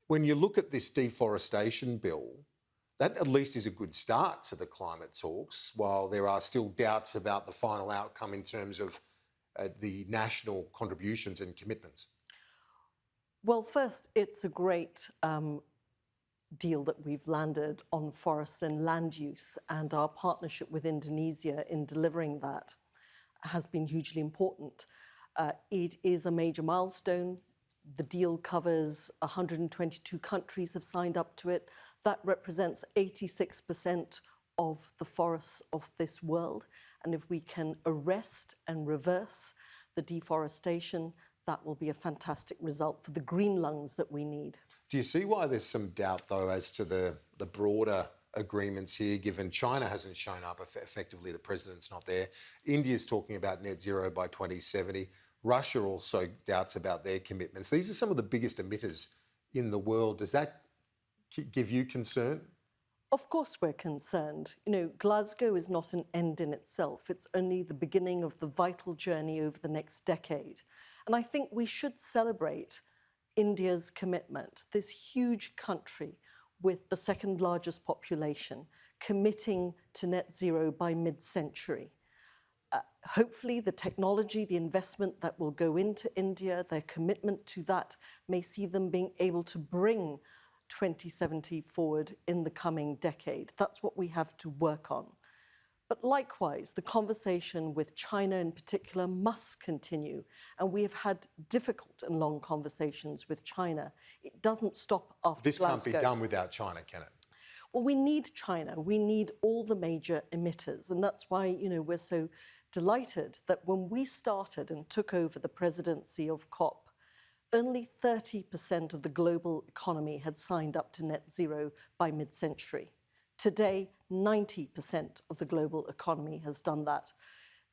When you look at this deforestation bill, that at least is a good start to the climate talks, while there are still doubts about the final outcome in terms of the national contributions and commitments. Well, first, it's a great deal that we've landed on forests and land use, and our partnership with Indonesia in delivering that has been hugely important. It is a major milestone. The deal covers 122 countries have signed up to it. That represents 86% of the forests of this world. And if we can arrest and reverse the deforestation, that will be a fantastic result for the green lungs that we need. Do you see why there's some doubt, though, as to the broader agreements here, given China hasn't shown up, effectively the president's not there. India's talking about net zero by 2070. Russia also doubts about their commitments. These are some of the biggest emitters in the world. Does that give you concern? Of course we're concerned. You know, Glasgow is not an end in itself. It's only the beginning of the vital journey over the next decade. And I think we should celebrate India's commitment, this huge country with the second largest population, committing to net zero by mid-century. Hopefully the technology, the investment that will go into India, their commitment to that may see them being able to bring 2070 forward in the coming decade. That's what we have to work on. But likewise, the conversation with China in particular must continue. And we have had difficult and long conversations with China. It doesn't stop after This Glasgow. can't be done without China, can it? Well, we need China. We need all the major emitters. And that's why, you know, we're so delighted that when we started and took over the presidency of COP, only 30% of the global economy had signed up to net zero by mid-century. Today, 90% of the global economy has done that.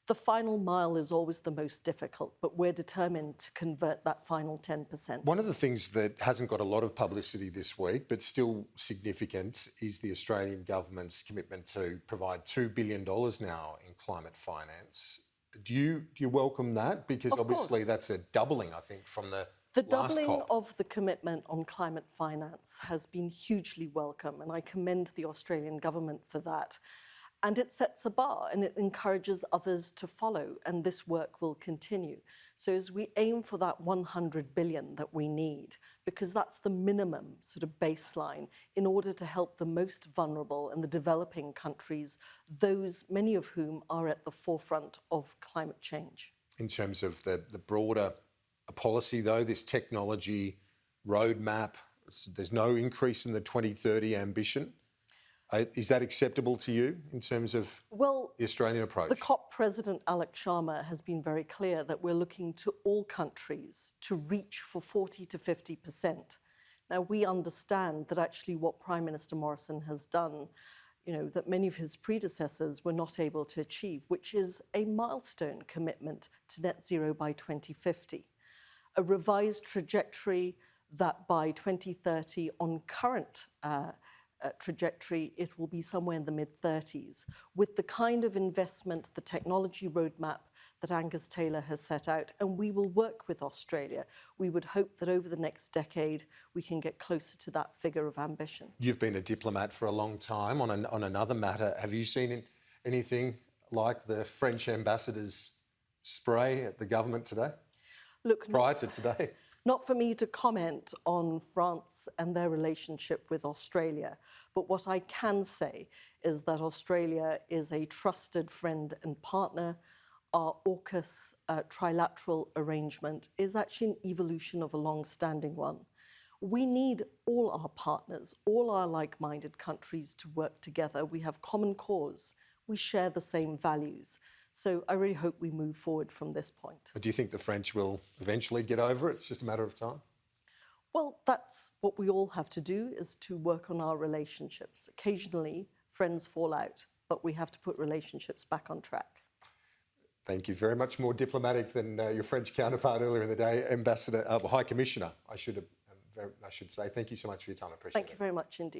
The final mile is always the most difficult, but we're determined to convert that final 10%. One of the things that hasn't got a lot of publicity this week, but still significant, is the Australian government's commitment to provide $2 billion now in climate finance. Do you welcome that? Because obviously that's a doubling, I think, from the doubling COP. of the commitment on climate finance has been hugely welcome, and I commend the Australian government for that. And it sets a bar and it encourages others to follow, and this work will continue. So as we aim for that 100 billion that we need, because that's the minimum sort of baseline in order to help the most vulnerable and the developing countries, those many of whom are at the forefront of climate change. In terms of the broader policy, though, this technology roadmap, there's no increase in the 2030 ambition. Is that acceptable to you in terms of the Australian approach? The COP President, Alok Sharma, has been very clear that we're looking to all countries to reach for 40 to 50%. Now, we understand that actually what Prime Minister Morrison has done, you know, that many of his predecessors were not able to achieve, which is a milestone commitment to net zero by 2050. A revised trajectory that by 2030 on current trajectory, it will be somewhere in the mid-30s. With the kind of investment, the technology roadmap that Angus Taylor has set out, and we will work with Australia. We would hope that over the next decade, we can get closer to that figure of ambition. You've been a diplomat for a long time. On another matter, have you seen anything like the French ambassador's spray at the government today? Look, prior to today? Not for me to comment on France and their relationship with Australia, but what I can say is that Australia is a trusted friend and partner. Our AUKUS trilateral arrangement is actually an evolution of a long-standing one. We need all our partners, all our like-minded countries to work together. We have common cause. We share the same values. So I really hope we move forward from this point. But do you think the French will eventually get over it? It's just a matter of time? Well, that's what we all have to do, is to work on our relationships. Occasionally, friends fall out, but we have to put relationships back on track. Thank you. Very much more diplomatic than your French counterpart earlier in the day, Ambassador, High Commissioner, I should say. Thank you so much for your time. I appreciate it. Thank you very much indeed.